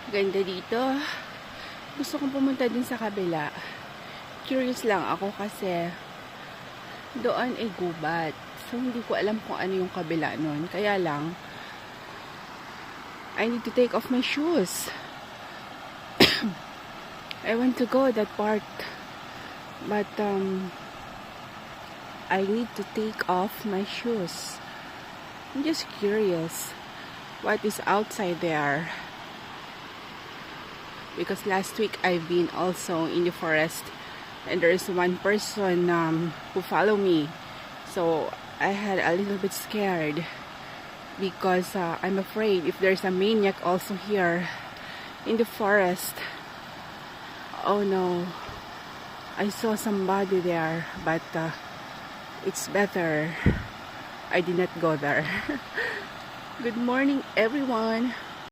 Ganda dito. Gusto kong pumunta din sa kabila. Curious lang ako kasi doon ay gubat. So, hindi ko alam kung ano yung kabila nun. Kaya lang, I need to take off my shoes. I want to go that part. But, I need to take off my shoes. I'm just curious what is outside there. Because last week I've been also in the forest and there is one person who followed me. So I had a little bit scared because I'm afraid if there's a maniac also here in the forest. Oh no, I saw somebody there, but it's better I did not go there. Good morning everyone.